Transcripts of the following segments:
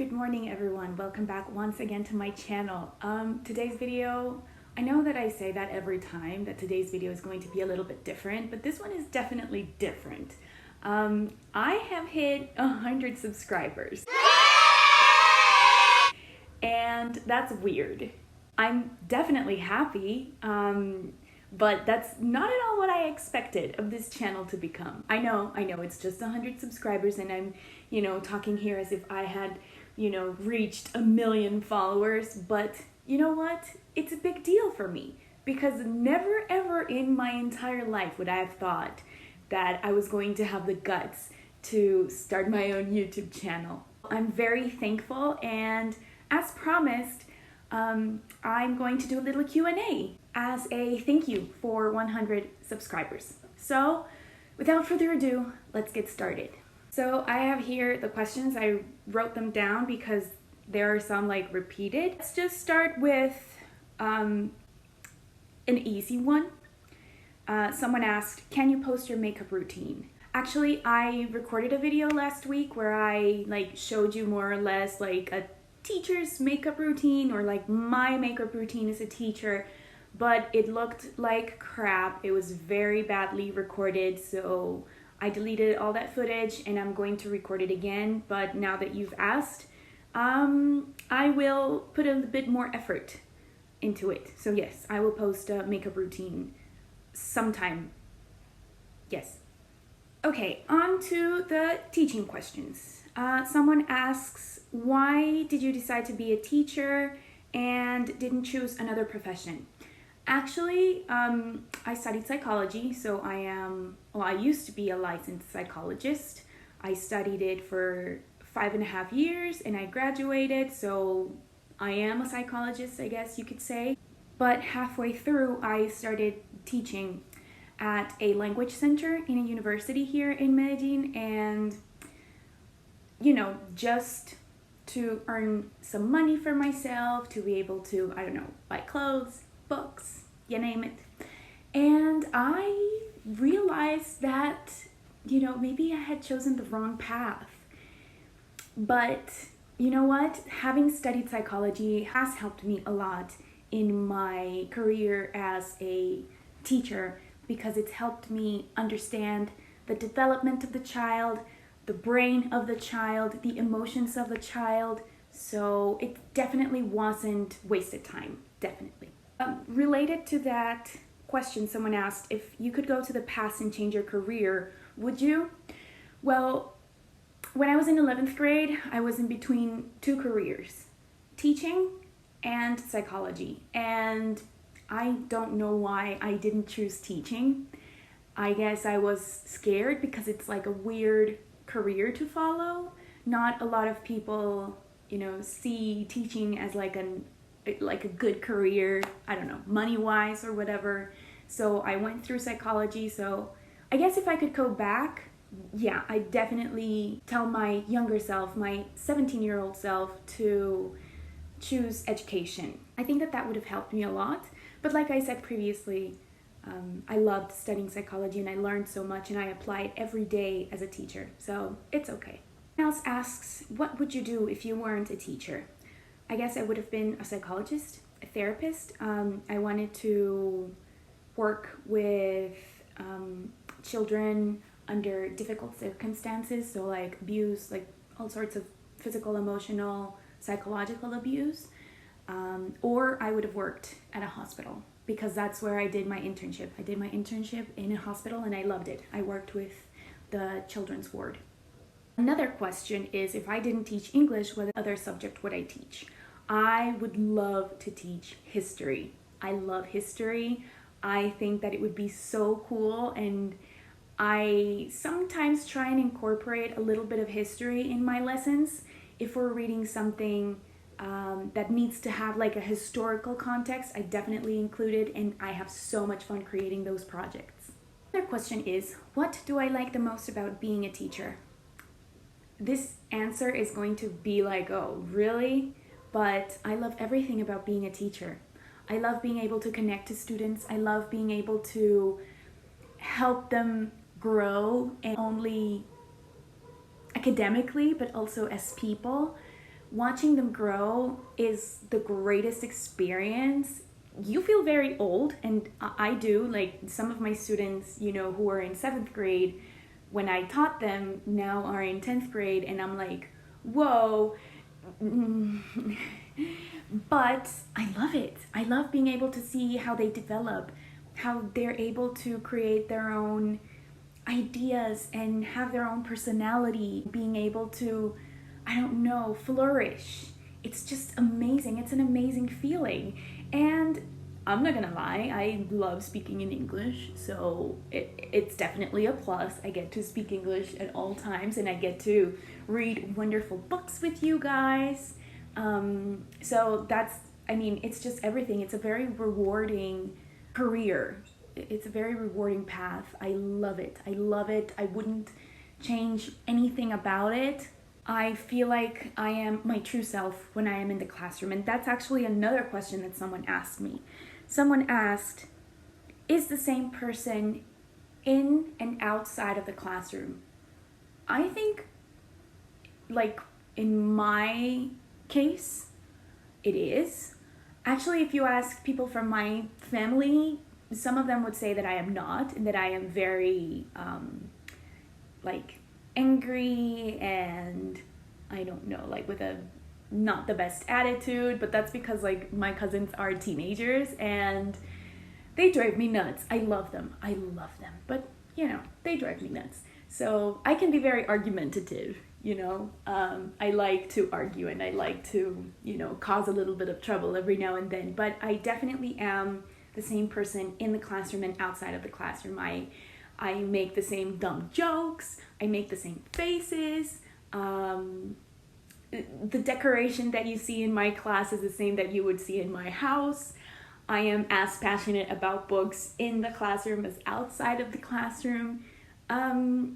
Good morning everyone, welcome back once again to my channel. Today's video, I know that I say that every time that today's video is going to be a little bit different, but this one is definitely different. I have hit 100 subscribers and that's weird. I'm definitely happy, but that's not at all what I expected of this channel to become. I know it's just 100 subscribers and I'm, talking here as if I had, reached 1 million followers, but you know what? It's a big deal for me because never ever in my entire life would I have thought that I was going to have the guts to start my own YouTube channel. I'm very thankful, and as promised, I'm going to do a little Q&A as a thank you for 100 subscribers. So without further ado, let's get started. So I have here the questions. I wrote them down because there are some repeated. Let's just start with an easy one. Someone asked, can you post your makeup routine? Actually, I recorded a video last week where I showed you more or less a teacher's makeup routine, or my makeup routine as a teacher, but it looked like crap. It was very badly recorded, so I deleted all that footage and I'm going to record it again. But now that you've asked, I will put a bit more effort into it. So yes, I will post a makeup routine sometime. Yes. Okay, on to the teaching questions. Someone asks, why did you decide to be a teacher and didn't choose another profession? Actually, I studied psychology, so I used to be a licensed psychologist. I studied it for 5.5 years and I graduated, so I am a psychologist, I guess you could say. But halfway through, I started teaching at a language center in a university here in Medellin, and just to earn some money for myself, to be able to, buy clothes, books, you name it. And I realized that, maybe I had chosen the wrong path. But you know what? Having studied psychology has helped me a lot in my career as a teacher, because it's helped me understand the development of the child, the brain of the child, the emotions of the child. So it definitely wasn't wasted time, definitely. Related to that question, someone asked, if you could go to the past and change your career, would you? Well, when I was in 11th grade, I was in between two careers, teaching and psychology. And I don't know why I didn't choose teaching. I guess I was scared because it's a weird career to follow. Not a lot of people, see teaching as a good career, I don't know, money-wise or whatever. So I went through psychology. So I guess if I could go back, yeah, I definitely tell my younger self, my 17-year-old self, to choose education. I think that would have helped me a lot. But like I said previously, I loved studying psychology and I learned so much and I apply it every day as a teacher. So it's okay. Someone else asks, what would you do if you weren't a teacher? I guess I would have been a psychologist, a therapist. I wanted to work with children under difficult circumstances, so abuse, all sorts of physical, emotional, psychological abuse. Or I would have worked at a hospital, because that's where I did my internship. I did my internship in a hospital and I loved it. I worked with the children's ward. Another question is, if I didn't teach English, what other subject would I teach? I would love to teach history. I love history. I think that it would be so cool, and I sometimes try and incorporate a little bit of history in my lessons. If we're reading something that needs to have a historical context, I definitely include it, and I have so much fun creating those projects. Another question is, what do I like the most about being a teacher? This answer is going to be oh, really? But I love everything about being a teacher. I love being able to connect to students. I love being able to help them grow, and only academically, but also as people. watching them grow is the greatest experience. You feel very old, and I do. Like, some of my students, who are in 7th grade, when I taught them, now are in 10th grade, and I'm like, whoa. But I love it. I love being able to see how they develop, how they're able to create their own ideas and have their own personality, being able to, flourish. It's just amazing. It's an amazing feeling. And I'm not gonna lie, I love speaking in English, so it's definitely a plus. I get to speak English at all times, and I get to read wonderful books with you guys. So it's just everything. It's a very rewarding career. It's a very rewarding path. I love it. I love it. I wouldn't change anything about it. I feel like I am my true self when I am in the classroom. And that's actually another question that someone asked me. Someone asked, is the same person in and outside of the classroom? I think, like, in my case, it is. Actually, if you ask people from my family, some of them would say that I am not, and that I am very, angry and, I don't know, with a not the best attitude, but that's because, my cousins are teenagers, and they drive me nuts. I love them, but, they drive me nuts. So I can be very argumentative, I like to argue, and I like to, cause a little bit of trouble every now and then, but I definitely am the same person in the classroom and outside of the classroom. I make the same dumb jokes, I make the same faces, the decoration that you see in my class is the same that you would see in my house. I am as passionate about books in the classroom as outside of the classroom. I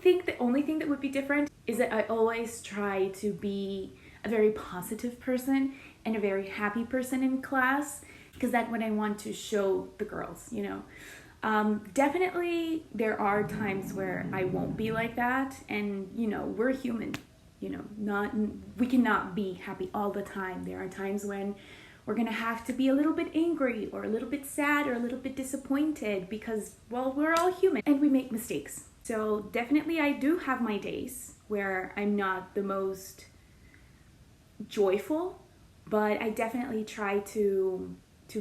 think the only thing that would be different is that I always try to be a very positive person and a very happy person in class, because that's what I want to show the girls, Definitely there are times where I won't be like that, and, we're human, we cannot be happy all the time. There are times when we're gonna have to be a little bit angry or a little bit sad or a little bit disappointed because, well, we're all human and we make mistakes. So definitely I do have my days where I'm not the most joyful, but I definitely try to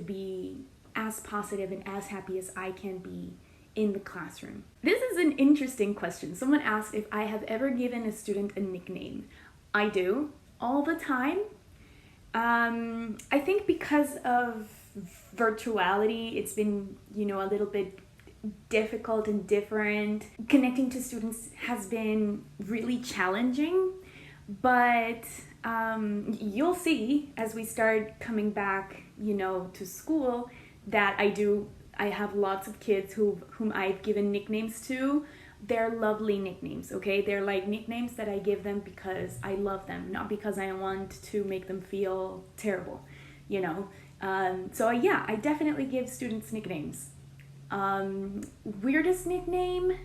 be as positive and as happy as I can be in the classroom. This is an interesting question. Someone asked if I have ever given a student a nickname. I do, all the time. I think because of virtuality, it's been, a little bit difficult and different. Connecting to students has been really challenging, but you'll see as we start coming back, to school, that I have lots of kids whom I've given nicknames to. They're lovely nicknames, okay? They're like nicknames that I give them because I love them, not because I want to make them feel terrible, So yeah, I definitely give students nicknames. Weirdest nickname?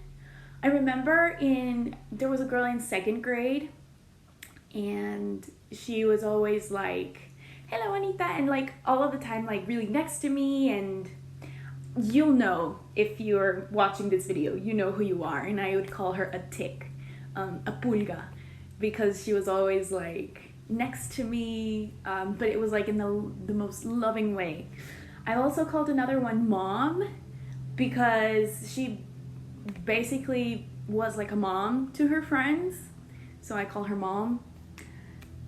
I remember there was a girl in 2nd grade, and she was always like, hello, Anita, and all of the time, really next to me, and you'll know if you're watching this video, you know who you are, and I would call her a tick, a pulga, because she was always next to me, but it was in the most loving way. I also called another one Mom, because she basically was like a mom to her friends, so I call her Mom.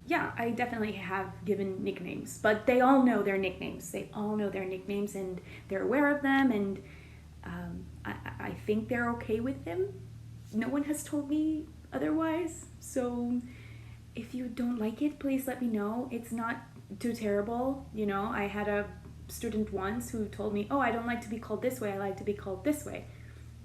Yeah, I definitely have given nicknames, but they all know their nicknames. They all know their nicknames, and they're aware of them, and I think they're okay with them. No one has told me otherwise, so if you don't like it, please let me know. It's not too terrible, I had a student once who told me, oh, I don't like to be called this way, I like to be called this way.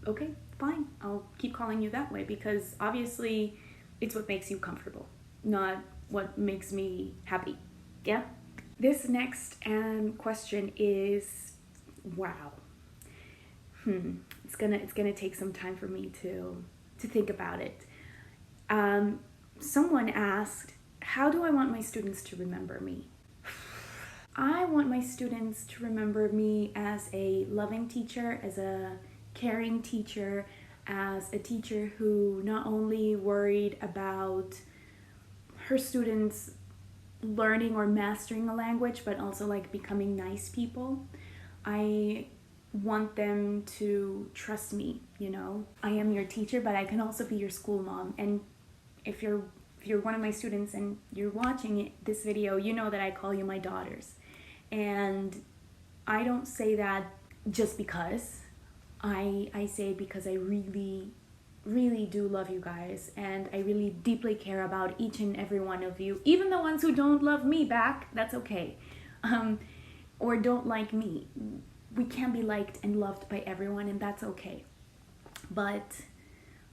Okay, fine, I'll keep calling you that way, because obviously it's what makes you comfortable, not what makes me happy. Yeah? This next question is, wow. It's gonna take some time for me to think about it. someone asked, how do I want my students to remember me? I want my students to remember me as a loving teacher, as a caring teacher, as a teacher who not only worried about her students learning or mastering a language, but also like becoming nice people. I want them to trust me, you know. I am your teacher, but I can also be your school mom. And if you're one of my students and you're watching this video, you know that I call you my daughters. And I don't say that just because. I say it because I really, really do love you guys, and I really deeply care about each and every one of you, even the ones who don't love me back. That's okay. Or don't like me. We can be liked and loved by everyone, and that's okay. But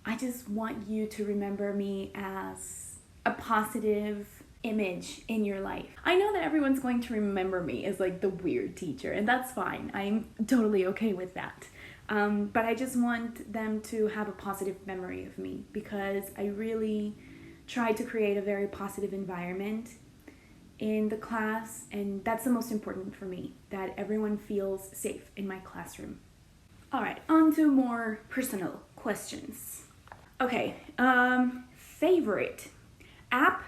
I just want you to remember me as a positive image in your life. I know that everyone's going to remember me as like the weird teacher, and that's fine. I'm totally okay with that. But I just want them to have a positive memory of me, because I really try to create a very positive environment in the class, and that's the most important for me, that everyone feels safe in my classroom. All right, on to more personal questions. Okay, favorite app?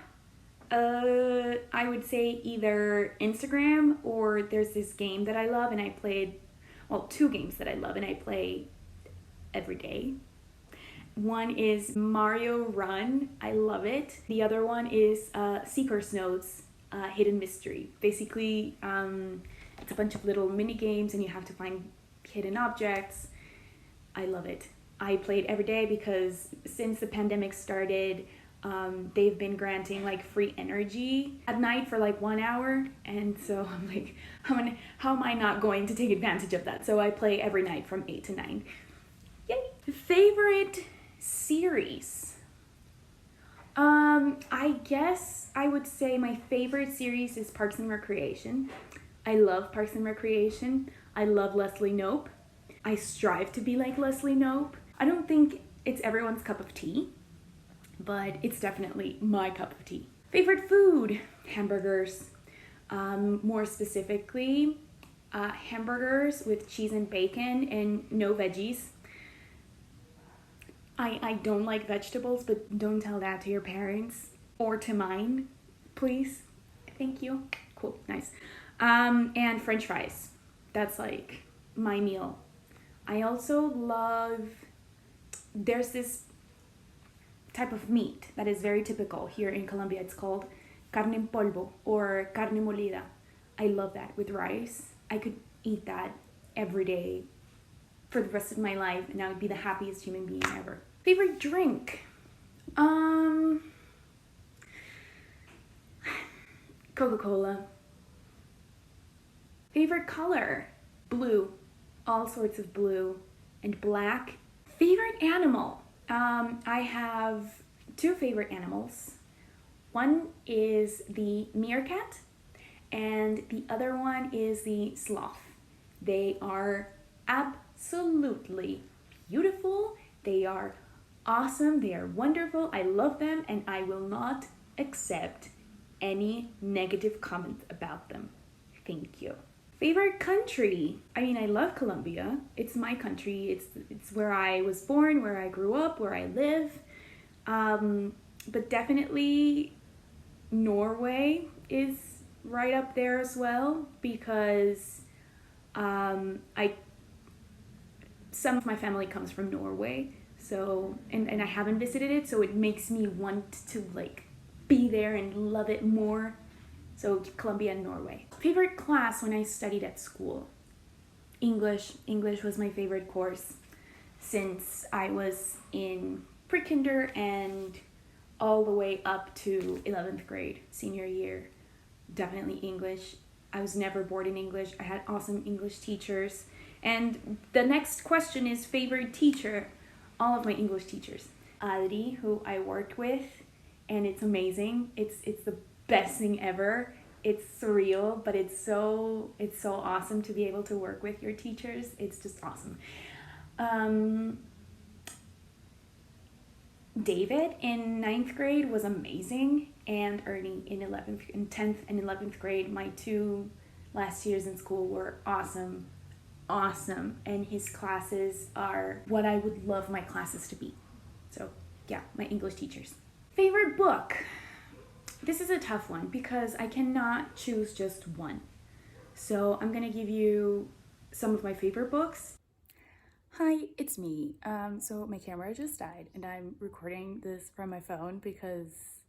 I would say either Instagram, or there's this game that I love and I played, well, two games that I love and I play every day. One is Mario Run. I love it. The other one is Seeker's Notes, Hidden Mystery. Basically, it's a bunch of little mini games and you have to find hidden objects. I love it. I play it every day because since the pandemic started, they've been granting like free energy at night for like 1 hour, and so I'm like, how am I not going to take advantage of that? So I play every night from 8 to 9. Yay! Favorite series? I guess I would say my favorite series is Parks and Recreation. I love Parks and Recreation. I love Leslie Knope. I strive to be like Leslie Knope. I don't think it's everyone's cup of tea, but it's definitely my cup of tea. Favorite food? Hamburgers. More specifically, hamburgers with cheese and bacon and no veggies. I don't like vegetables, but don't tell that to your parents or to mine, please. Thank you. Cool, nice. And French fries. That's like my meal. I also love, there's this type of meat that is very typical here in Colombia. It's called carne en polvo or carne molida. I love that with rice. I could eat that every day for the rest of my life, and I would be the happiest human being ever. Favorite drink? Coca-Cola. Favorite color? Blue. All sorts of blue and black. Favorite animal? I have two favorite animals. One is the meerkat, and the other one is the sloth. They are absolutely beautiful. They are awesome. They are wonderful. I love them, and I will not accept any negative comments about them. Thank you. Favorite country? I mean, I love Colombia. It's my country. It's where I was born, where I grew up, where I live. But definitely Norway is right up there as well, because some of my family comes from Norway. So, and I haven't visited it, so it makes me want to like be there and love it more. So Colombia and Norway. Favorite class when I studied at school? English. English was my favorite course since I was in pre-kinder and all the way up to 11th grade, senior year. Definitely English. I was never bored in English. I had awesome English teachers. And the next question is favorite teacher. All of my English teachers. Adri, who I worked with, and it's amazing. It's the best thing ever. It's surreal, but it's so awesome to be able to work with your teachers. It's just awesome. David in 9th grade was amazing, and Ernie in 10th and 11th grade, my 2 last years in school, were awesome, and his classes are what I would love my classes to be. So yeah, my English teachers. Favorite book? This is a tough one because I cannot choose just one. So I'm gonna give you some of my favorite books. Hi, it's me. So my camera just died and I'm recording this from my phone because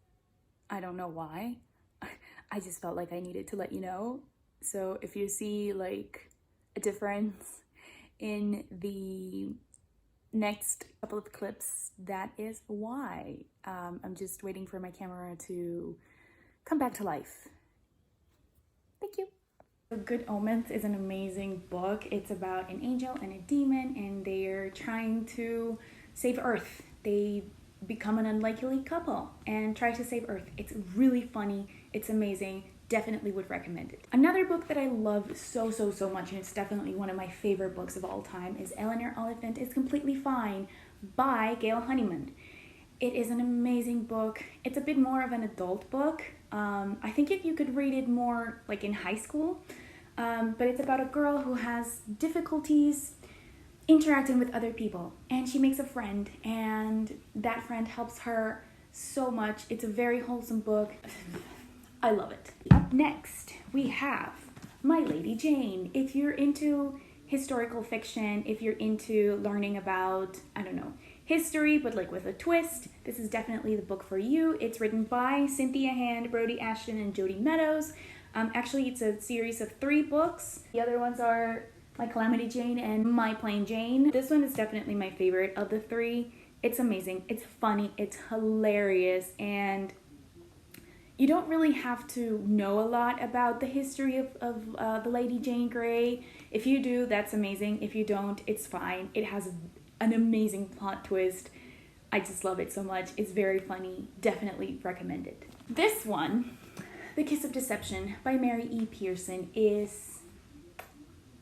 I don't know why. I just felt like I needed to let you know. So if you see like a difference in the next couple of clips, that is why. I'm just waiting for my camera to come back to life. Thank you. Good Omens is an amazing book. It's about an angel and a demon, and they're trying to save Earth. They become an unlikely couple and try to save Earth. It's really funny. It's amazing. Definitely would recommend it. Another book that I love so much, and it's definitely one of my favorite books of all time, is Eleanor, Oliphant is Completely Fine by Gail Honeyman. It is an amazing book. It's a bit more of an adult book. I think if you could read it more like in high school, but it's about a girl who has difficulties interacting with other people, and she makes a friend, and that friend helps her so much. It's a very wholesome book. I love it. Up next, we have My Lady Jane. If you're into historical fiction, if you're into learning about, I don't know, history, but like with a twist, this is definitely the book for you. It's written by Cynthia Hand, Brody Ashton, and Jody Meadows. Actually, it's a series of 3 books. The other ones are My Calamity Jane and My Plain Jane. This one is definitely my favorite of the 3. It's amazing, it's funny, it's hilarious, and you don't really have to know a lot about the history of the Lady Jane Grey. If you do, that's amazing. If you don't, it's fine. It has an amazing plot twist. I just love it so much. It's very funny. Definitely recommend it. This one, The Kiss of Deception by Mary E. Pearson, is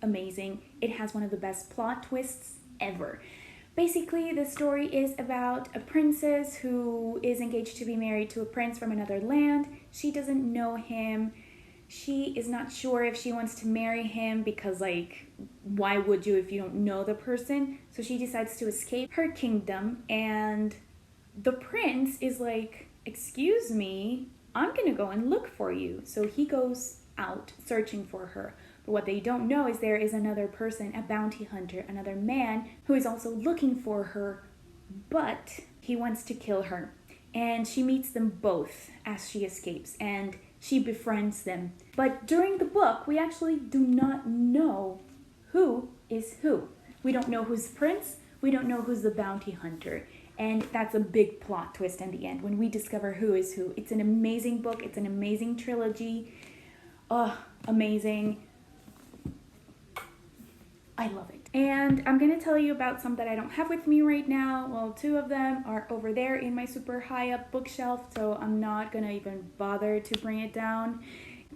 amazing. It has one of the best plot twists ever. Basically, the story is about a princess who is engaged to be married to a prince from another land. She doesn't know him. She is not sure if she wants to marry him because, like, why would you if you don't know the person? So she decides to escape her kingdom, and the prince is like, excuse me, I'm gonna go and look for you. So he goes out searching for her. But what they don't know is there is another person, a bounty hunter, another man who is also looking for her, but he wants to kill her. And she meets them both as she escapes, and she befriends them. But during the book, we actually do not know who is who. We don't know who's the prince, we don't know who's the bounty hunter. And that's a big plot twist in the end when we discover who is who. It's an amazing book, it's an amazing trilogy. Oh, amazing. I love it. And I'm gonna tell you about some that I don't have with me right now. Well, 2 of them are over there in my super high up bookshelf, so I'm not gonna even bother to bring it down.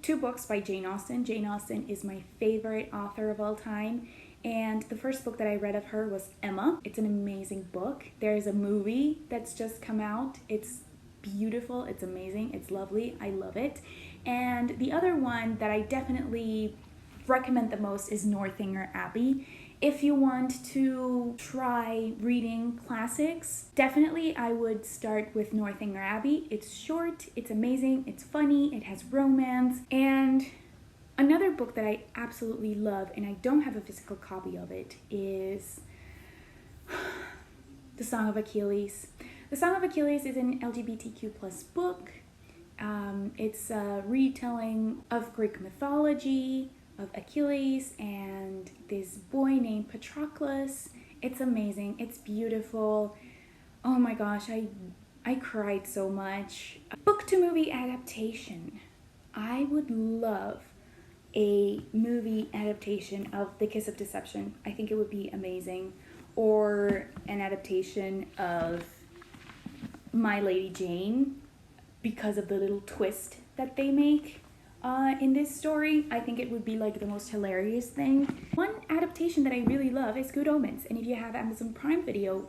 2 books by Jane Austen. Jane Austen is my favorite author of all time. And the first book that I read of her was Emma. It's an amazing book. There's a movie that's just come out. It's beautiful, it's amazing, it's lovely, I love it. And the other one that I definitely recommend the most is Northanger Abbey. If you want to try reading classics, definitely I would start with Northanger Abbey. It's short, it's amazing, it's funny, it has romance. And another book that I absolutely love, and I don't have a physical copy of it, is The Song of Achilles. The Song of Achilles is an LGBTQ+ book. It's a retelling of Greek mythology, of Achilles and this boy named Patroclus. It's amazing, it's beautiful. Oh my gosh, I cried so much. Book to movie adaptation. I would love a movie adaptation of The Kiss of Deception. I think it would be amazing. Or an adaptation of My Lady Jane because of the little twist that they make in this story. I think it would be like the most hilarious thing. One adaptation that I really love is Good Omens, and if you have Amazon Prime Video,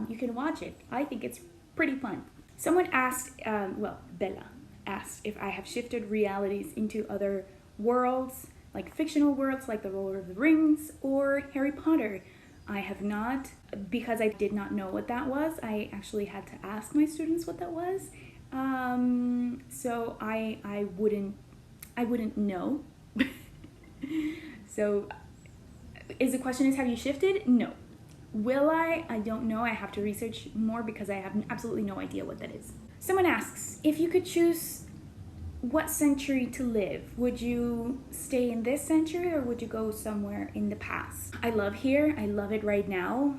you can watch it. I think it's pretty fun. Someone asked, Bella asked if I have shifted realities into other worlds, like fictional worlds like the Lord of the Rings or Harry Potter. I have not, because I did not know what that was. I actually had to ask my students what that was. So I wouldn't know. So the question is, have you shifted? No. Will I? I don't know. I have to research more because I have absolutely no idea what that is. Someone asks, if you could choose what century to live, would you stay in this century or would you go somewhere in the past? I love here. I love it right now.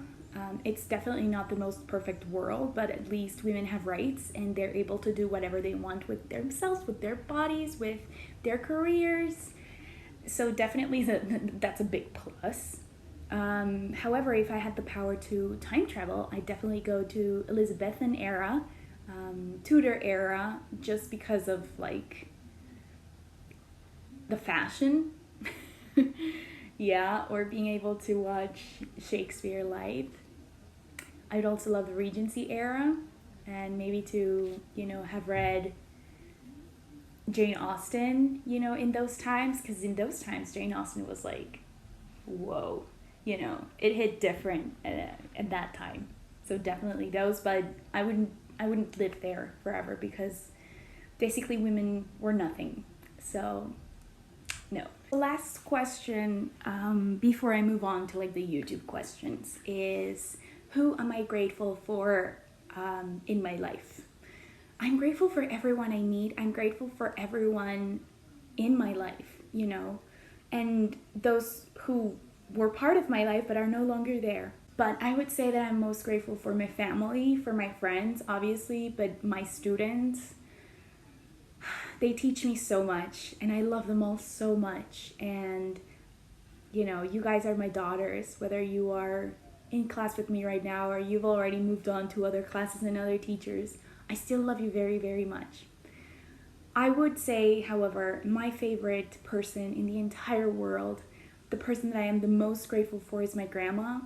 It's definitely not the most perfect world, but at least women have rights and they're able to do whatever they want with themselves, with their bodies, with their careers. So definitely that's a big plus. However, if I had the power to time travel, I'd definitely go to Elizabethan era, Tudor era, just because of like the fashion. Yeah, or being able to watch Shakespeare live. I'd also love the Regency era, and maybe to, have read Jane Austen, in those times, because in those times Jane Austen was like, whoa, it hit different at that time. So definitely those, but I wouldn't live there forever because basically women were nothing. So no. The last question before I move on to like the YouTube questions is, who am I grateful for in my life? I'm grateful for everyone I meet. I'm grateful for everyone in my life, and those who were part of my life but are no longer there. But I would say that I'm most grateful for my family, for my friends, obviously, but my students. They teach me so much, and I love them all so much. And, you guys are my daughters, whether you are in class with me right now or you've already moved on to other classes and other teachers. I still love you very, very much. I would say, however, my favorite person in the entire world, the person that I am the most grateful for, is my grandma.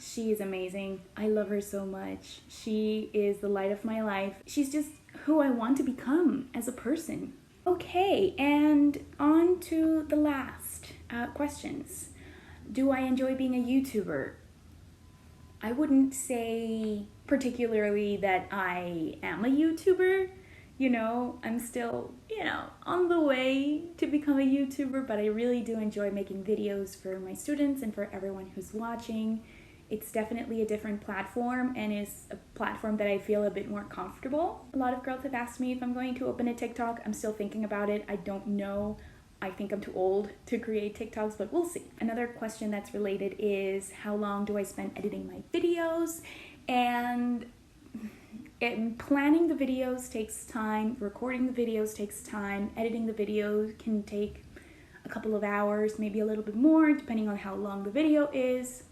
She is amazing. I love her so much. She is the light of my life. She's just who I want to become as a person. Okay, and on to the last questions. Do I enjoy being a YouTuber? I wouldn't say particularly that I am a YouTuber. I'm still, on the way to become a YouTuber, but I really do enjoy making videos for my students and for everyone who's watching. It's definitely a different platform and is a platform that I feel a bit more comfortable. A lot of girls have asked me if I'm going to open a TikTok. I'm still thinking about it. I don't know. I think I'm too old to create TikToks, but we'll see. Another question that's related is, how long do I spend editing my videos? And planning the videos takes time, recording the videos takes time, editing the video can take a couple of hours, maybe a little bit more, depending on how long the video is.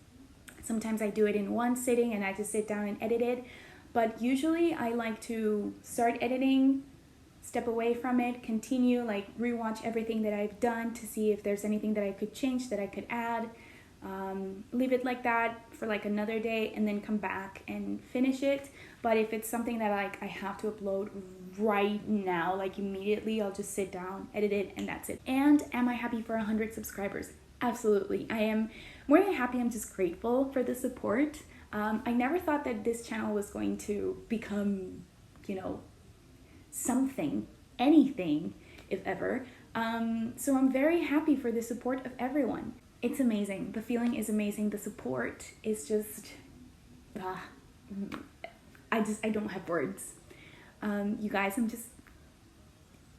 Sometimes I do it in one sitting and I just sit down and edit it, but usually I like to start editing, step away from it, continue, rewatch everything that I've done to see if there's anything that I could change, that I could add, leave it like that for another day and then come back and finish it. But if it's something that I have to upload right now, immediately, I'll just sit down, edit it, and that's it. And am I happy for 100 subscribers? Absolutely. I am more than happy. I'm just grateful for the support. I never thought that this channel was going to become, something, anything, if ever. So I'm very happy for the support of everyone. It's amazing. The feeling is amazing. The support is just, I don't have words. You guys,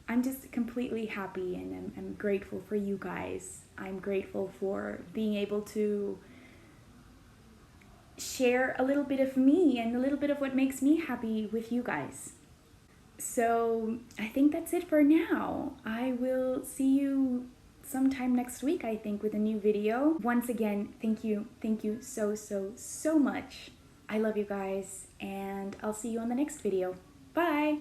I'm just completely happy, and I'm grateful for you guys. I'm grateful for being able to share a little bit of me and a little bit of what makes me happy with you guys. So I think that's it for now. I will see you sometime next week, I think, with a new video. Once again, thank you so much. I love you guys, and I'll see you on the next video. Bye!